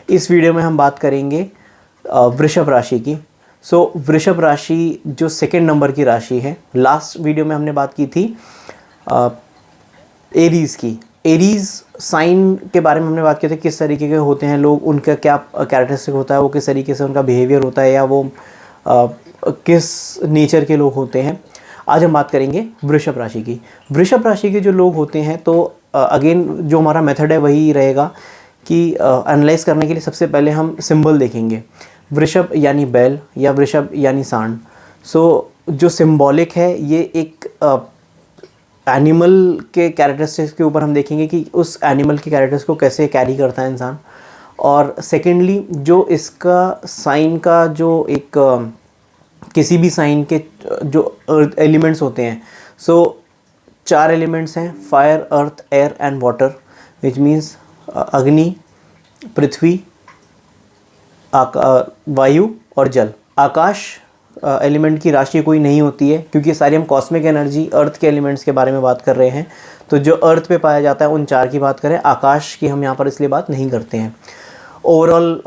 इस वीडियो में हम बात करेंगे वृषभ राशि की। वृषभ राशि जो सेकंड नंबर की राशि है, लास्ट वीडियो में हमने बात की थी एरीज़ की। एरीज़ साइन के बारे में हमने बात की थी, किस तरीके के होते हैं लोग, उनका क्या कैरेक्टरिस्टिक होता है, वो किस तरीके से उनका बिहेवियर होता है, या वो किस नेचर के लोग होते हैं। आज हम बात करेंगे वृषभ राशि की। वृषभ राशि के जो लोग होते हैं, तो अगेन जो हमारा मेथड है वही रहेगा कि एनालाइज करने के लिए सबसे पहले हम सिंबल देखेंगे। वृषभ यानी बैल या वृषभ यानी सांड। जो सिंबॉलिक है, ये एक एनिमल के कैरेक्टरिस्टिक्स के ऊपर हम देखेंगे कि उस एनिमल के कैरेक्टर्स को कैसे कैरी करता है इंसान। और सेकेंडली जो इसका साइन का जो एक किसी भी साइन के जो एलिमेंट्स होते हैं, 4 एलिमेंट्स हैं, fire, earth, air and water, which means अग्नि, पृथ्वी, वायु और जल। आकाश एलिमेंट की राशि कोई नहीं होती है, क्योंकि सारी हम कॉस्मिक एनर्जी अर्थ के एलिमेंट्स के बारे में बात कर रहे हैं। तो जो अर्थ पे पाया जाता है उन 4 की बात करें, आकाश की हम यहाँ पर इसलिए बात नहीं करते हैं। ओवरऑल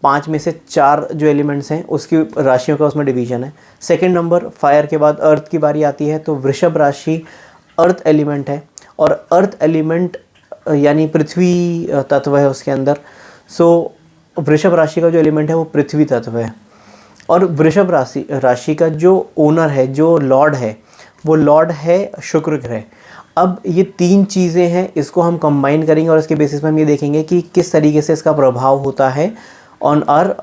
5 में से 4 जो एलिमेंट्स हैं उसकी राशियों का उसमें डिवीजन है। सेकंड नंबर फायर के बाद अर्थ की बारी आती है, तो वृषभ राशि अर्थ एलिमेंट है, और अर्थ एलिमेंट यानी पृथ्वी तत्व है उसके अंदर। वृषभ राशि का जो एलिमेंट है वो पृथ्वी तत्व है। और वृषभ राशि का जो ओनर है, जो लॉर्ड है, वो लॉर्ड है शुक्र ग्रह। अब ये 3 चीज़ें हैं, इसको हम कंबाइन करेंगे और इसके बेसिस पे हम ये देखेंगे कि किस तरीके से इसका प्रभाव होता है ऑन आवर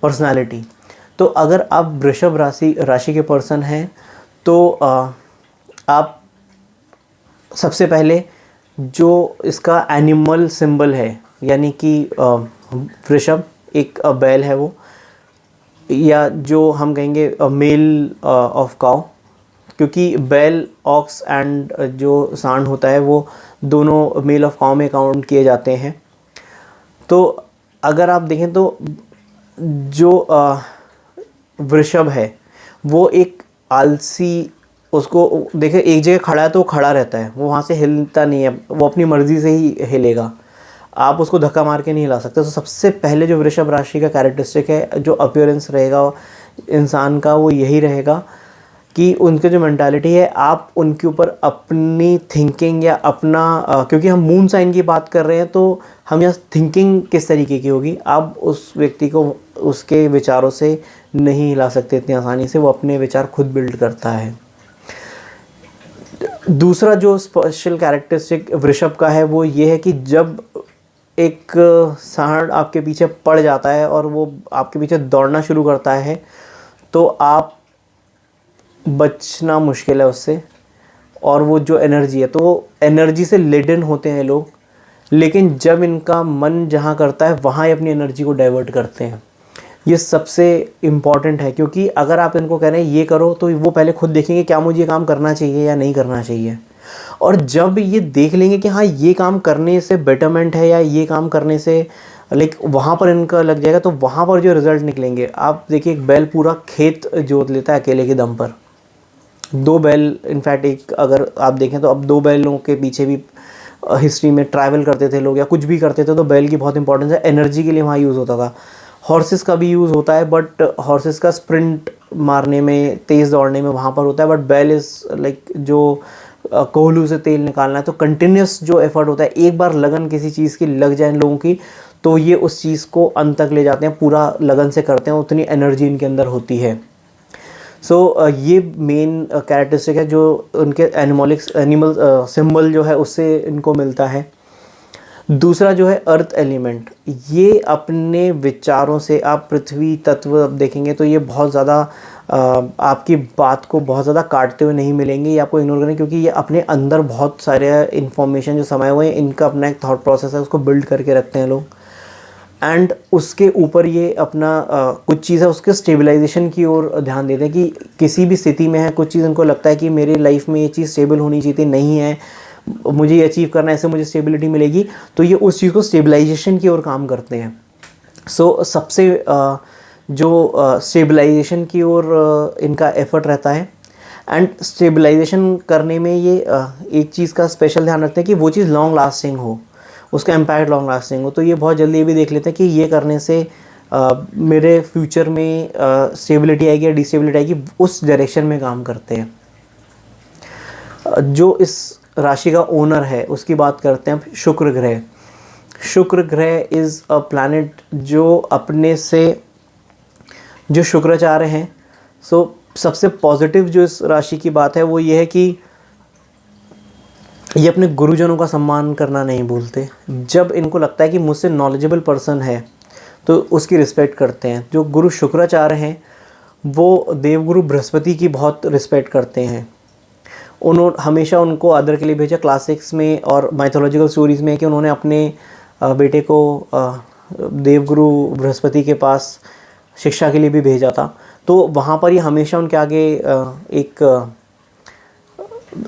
पर्सनालिटी। तो अगर आप वृषभ राशि के पर्सन हैं, तो आप सबसे पहले जो इसका एनिमल सिंबल है, यानी कि वृषभ एक बैल है वो, या जो हम कहेंगे मेल ऑफ काउ, क्योंकि बैल, ऑक्स एंड जो सांड होता है वो दोनों मेल ऑफ काउ में काउंट किए जाते हैं। तो अगर आप देखें तो जो वृषभ है वो एक आलसी, उसको देखें एक जगह खड़ा है तो वो खड़ा रहता है, वो वहाँ से हिलता नहीं है, वो अपनी मर्ज़ी से ही हिलेगा, आप उसको धक्का मार के नहीं हिला सकते। तो सबसे पहले जो वृषभ राशि का कैरेक्टरिस्टिक है, जो अपीयरेंस रहेगा इंसान का, वो यही रहेगा कि उनके जो मेंटालिटी है, आप उनके ऊपर अपनी थिंकिंग या अपना क्योंकि हम मून साइन की बात कर रहे हैं, तो हम यहाँ थिंकिंग किस तरीके की होगी, आप उस व्यक्ति को उसके विचारों से नहीं हिला सकते इतनी आसानी से, वो अपने विचार खुद बिल्ड करता है। दूसरा जो स्पेशल कैरेक्टरिस्टिक वृषभ का है वो ये है कि जब एक सांड आपके पीछे पड़ जाता है और वो आपके पीछे दौड़ना शुरू करता है, तो आप बचना मुश्किल है उससे। और वो जो एनर्जी है, तो एनर्जी से लेडन होते हैं लोग, लेकिन जब इनका मन जहाँ करता है वहाँ ही अपनी एनर्जी को डाइवर्ट करते हैं। ये सबसे इम्पॉर्टेंट है, क्योंकि अगर आप इनको कह रहे हैं ये करो, तो वो पहले खुद देखेंगे क्या मुझे ये काम करना चाहिए या नहीं करना चाहिए। और जब ये देख लेंगे कि हाँ ये काम करने से बेटरमेंट है, या ये काम करने से वहाँ पर इनका लग जाएगा, तो वहाँ पर जो रिज़ल्ट निकलेंगे, आप देखिए एक बैल पूरा खेत जोत लेता है अकेले के दम पर। 2 बैल, इनफैक्ट एक अगर आप देखें तो अब 2 बैलों के पीछे भी हिस्ट्री में ट्रैवल करते थे लोग या कुछ भी करते थे, तो बैल की बहुत इंपॉर्टेंस है, एनर्जी के लिए वहाँ यूज़ होता था। हॉर्सेस का भी यूज़ होता है, बट हॉर्सेस का स्प्रिंट मारने में, तेज़ दौड़ने में वहाँ पर होता है, बट बैल इज़ जो कोहलू से तेल निकालना है, तो कंटिन्यूस जो एफर्ट होता है, एक बार लगन किसी चीज़ की लग जाए इन लोगों की, तो ये उस चीज़ को अंत तक ले जाते हैं, पूरा लगन से करते हैं, उतनी एनर्जी इनके अंदर होती है। ये मेन कैरेक्टरिस्टिक है जो उनके एनिमल सिंबल जो है उससे इनको मिलता है। दूसरा जो है अर्थ एलिमेंट, ये अपने विचारों से, आप पृथ्वी तत्व देखेंगे तो ये बहुत ज़्यादा आपकी बात को बहुत ज़्यादा काटते हुए नहीं मिलेंगे, ये आपको इग्नोर करेंगे, क्योंकि ये अपने अंदर बहुत सारे इन्फॉर्मेशन जो समाये हुए हैं, इनका अपना एक थॉट प्रोसेस है, उसको बिल्ड करके रखते हैं लोग। एंड उसके ऊपर ये अपना कुछ चीज़ है उसके स्टेबलाइजेशन की ओर ध्यान देते हैं, कि किसी भी स्थिति में है, कुछ चीज़ उनको लगता है कि मेरी लाइफ में ये चीज़ स्टेबल होनी चाहिए, नहीं है, मुझे ये अचीव करना है, ऐसे मुझे स्टेबिलिटी मिलेगी, तो ये उस चीज़ को स्टेबलाइजेशन की ओर काम करते हैं। सबसे जो स्टेबलाइजेशन की ओर इनका एफर्ट रहता है। एंड स्टेबलाइजेशन करने में ये एक चीज़ का स्पेशल ध्यान रखते हैं कि वो चीज़ लॉन्ग लास्टिंग हो, उसका इम्पैक्ट लॉन्ग लास्टिंग हो। तो ये बहुत जल्दी ये भी देख लेते हैं कि ये करने से मेरे फ्यूचर में स्टेबिलिटी आएगी या डिस्टेबिलिटी आएगी, उस डायरेक्शन में काम करते हैं। जो इस राशि का ओनर है उसकी बात करते हैं अब, शुक्र ग्रह। शुक्र ग्रह इज़ अ प्लैनेट जो अपने से जो शुक्राचार्य हैं। सो सबसे पॉजिटिव जो इस राशि की बात है वो ये है कि ये अपने गुरुजनों का सम्मान करना नहीं भूलते। जब इनको लगता है कि मुझसे नॉलेजेबल पर्सन है तो उसकी रिस्पेक्ट करते हैं। जो गुरु शुक्राचार्य हैं वो देवगुरु बृहस्पति की बहुत रिस्पेक्ट करते हैं। उन्होंने हमेशा उनको आदर के लिए भेजा। क्लासिक्स में और माइथोलॉजिकल स्टोरीज़ में कि उन्होंने अपने बेटे को देवगुरु बृहस्पति के पास शिक्षा के लिए भी भेजा था। तो वहाँ पर ये हमेशा उनके आगे एक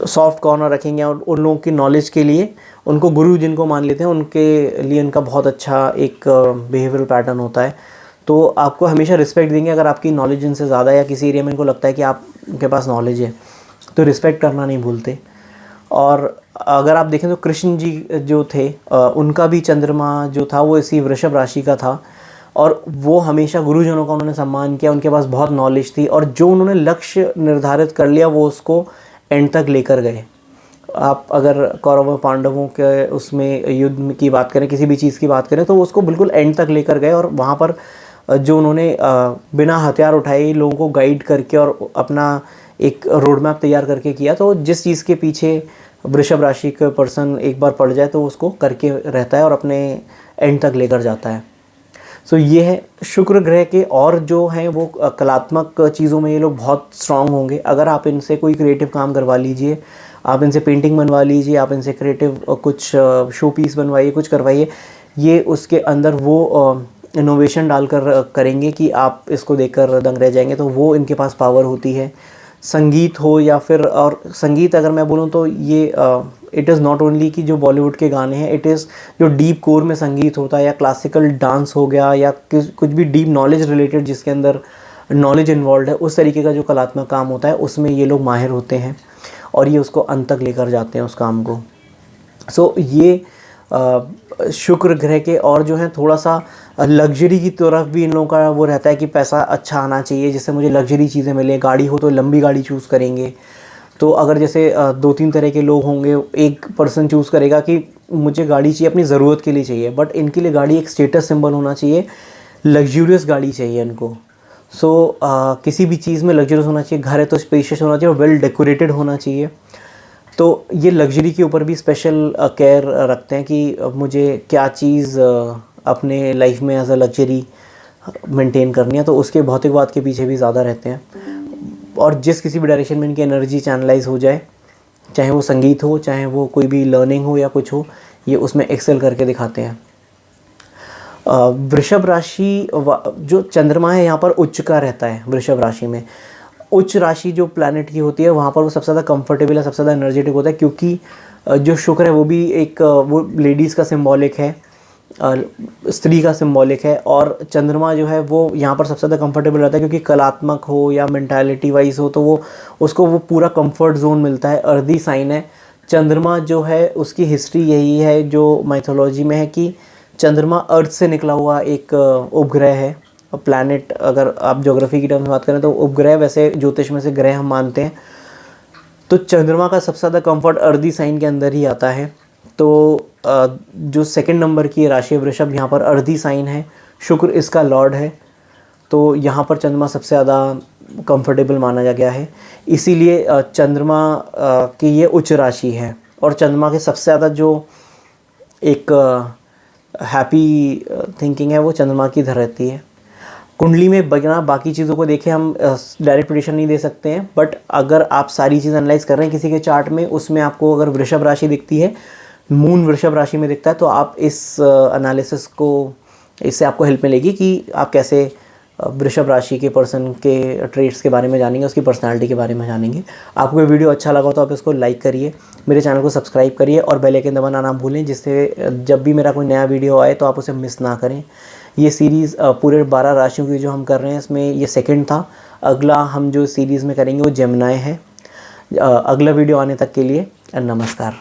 सॉफ्ट कॉर्नर रखेंगे और उन लोगों की नॉलेज के लिए उनको गुरु जिनको मान लेते हैं उनके लिए उनका बहुत अच्छा एक बिहेवियरल पैटर्न होता है। तो आपको हमेशा रिस्पेक्ट देंगे अगर आपकी नॉलेज इनसे ज़्यादा या किसी एरिया में इनको लगता है कि आपके पास नॉलेज है तो रिस्पेक्ट करना नहीं भूलते। और अगर आप देखें तो कृष्ण जी जो थे उनका भी चंद्रमा जो था वो इसी वृषभ राशि का था और वो हमेशा गुरुजनों का उन्होंने सम्मान किया। उनके पास बहुत नॉलेज थी और जो उन्होंने लक्ष्य निर्धारित कर लिया वो उसको एंड तक लेकर गए। आप अगर कौरवों पांडवों के उसमें युद्ध की बात करें, किसी भी चीज़ की बात करें, तो उसको बिल्कुल एंड तक लेकर गए और वहाँ पर जो उन्होंने बिना हथियार उठाए लोगों को गाइड करके और अपना एक रोड मैप तैयार करके किया। तो जिस चीज़ के पीछे वृषभ राशि का पर्सन एक बार पड़ जाए तो उसको करके रहता है और अपने एंड तक लेकर जाता है। सो ये है शुक्र ग्रह के। और जो हैं वो कलात्मक चीज़ों में ये लोग बहुत स्ट्रांग होंगे। अगर आप इनसे कोई क्रिएटिव काम करवा लीजिए, आप इनसे पेंटिंग बनवा लीजिए, आप इनसे क्रिएटिव कुछ शो पीस बनवाइए, कुछ करवाइए, ये उसके अंदर वो इनोवेशन डालकर करेंगे कि आप इसको देखकर दंग रह जाएंगे। तो वो इनके पास पावर होती है। संगीत हो या फिर, और संगीत अगर मैं बोलूँ तो ये इट इज़ नॉट ओनली कि जो बॉलीवुड के गाने हैं, इट इज़ जो डीप कोर में संगीत होता है या क्लासिकल डांस हो गया या कुछ भी डीप नॉलेज रिलेटेड जिसके अंदर नॉलेज इन्वॉल्व है, उस तरीके का जो कलात्मक काम होता है उसमें ये लोग माहिर होते हैं और ये उसको अंत तक लेकर जाते हैं उस काम को। सो ये शुक्र ग्रह के। और जो है थोड़ा सा लग्जरी की तरफ भी इन लोगों का वो रहता है कि पैसा अच्छा आना चाहिए जिससे मुझे लग्जरी चीज़ें मिलें। गाड़ी हो तो लंबी गाड़ी चूज़ करेंगे। तो अगर जैसे 2-3 तरह के लोग होंगे, एक पर्सन चूज़ करेगा कि मुझे गाड़ी चाहिए अपनी ज़रूरत के लिए चाहिए, बट इनके लिए गाड़ी एक स्टेटस सिंबल होना चाहिए, लग्जूरियस गाड़ी चाहिए इनको। सो किसी भी चीज़ में लग्जरियस होना चाहिए। घर है तो स्पेशियस होना चाहिए और वेल डेकोरेटेड होना चाहिए। तो ये लग्जरी के ऊपर भी स्पेशल केयर रखते हैं कि मुझे क्या चीज़ अपने लाइफ में एज अ लग्जरी मेंटेन करनी है, तो उसके भौतिकवाद के पीछे भी ज़्यादा रहते हैं। और जिस किसी भी डायरेक्शन में इनकी एनर्जी चैनलाइज हो जाए, चाहे वो संगीत हो, चाहे वो कोई भी लर्निंग हो या कुछ हो, ये उसमें एक्सेल करके दिखाते हैं। वृषभ राशि जो चंद्रमा है यहाँ पर उच्च का रहता है। वृषभ राशि में उच्च राशि जो प्लैनेट की होती है वहाँ पर वो सबसे ज़्यादा कंफर्टेबल है, सबसे ज़्यादा एनर्जेटिक होता है, क्योंकि जो शुक्र है वो भी एक वो लेडीज़ का सिंबॉलिक है, स्त्री का सिंबॉलिक है। और चंद्रमा जो है वो यहाँ पर सबसे ज़्यादा कंफर्टेबल रहता है क्योंकि कलात्मक हो या मेंटालिटी वाइज हो तो वो उसको वो पूरा कंफर्ट जोन मिलता है। अर्दी साइन है चंद्रमा जो है, उसकी हिस्ट्री यही है जो माइथोलॉजी में है कि चंद्रमा अर्थ से निकला हुआ एक उपग्रह है, प्लैनेट। अगर आप ज्योग्राफी की टर्म में बात करें तो उपग्रह, वैसे ज्योतिष में से ग्रह हम मानते हैं। तो चंद्रमा का सबसे ज़्यादा कंफर्ट अर्दी साइन के अंदर ही आता है। तो जो सेकंड नंबर की राशि वृषभ, यहाँ पर अर्दी साइन है, शुक्र इसका लॉर्ड है। तो यहाँ पर चंद्रमा सबसे ज़्यादा कंफर्टेबल माना गया है, इसीलिए चंद्रमा की ये उच्च राशि है। और चंद्रमा के सबसे ज़्यादा जो एक हैप्पी थिंकिंग है वो चंद्रमा की इधर रहती है। कुंडली में बिना बाकी चीज़ों को देखे हम डायरेक्ट प्रेडिक्शन नहीं दे सकते हैं, बट अगर आप सारी चीज़ एनालाइज कर रहे हैं किसी के चार्ट में, उसमें आपको अगर वृषभ राशि दिखती है, मून वृषभ राशि में दिखता है, तो आप इस एनालिसिस को, इससे आपको हेल्प मिलेगी कि आप कैसे वृषभ राशि के पर्सन के ट्रेट्स के बारे में जानेंगे, उसकी पर्सनालिटी के बारे में जानेंगे। आपको ये वीडियो अच्छा लगा तो आप इसको लाइक करिए, मेरे चैनल को सब्सक्राइब करिए और बेल आइकन दबाना ना भूलें, जिससे जब भी मेरा कोई नया वीडियो आए तो आप उसे मिस ना करें। ये सीरीज़ पूरे 12 राशियों की जो हम कर रहे हैं इसमें ये सेकंड था। अगला हम जो सीरीज़ में करेंगे वो जेमिनी है। अगला वीडियो आने तक के लिए नमस्कार।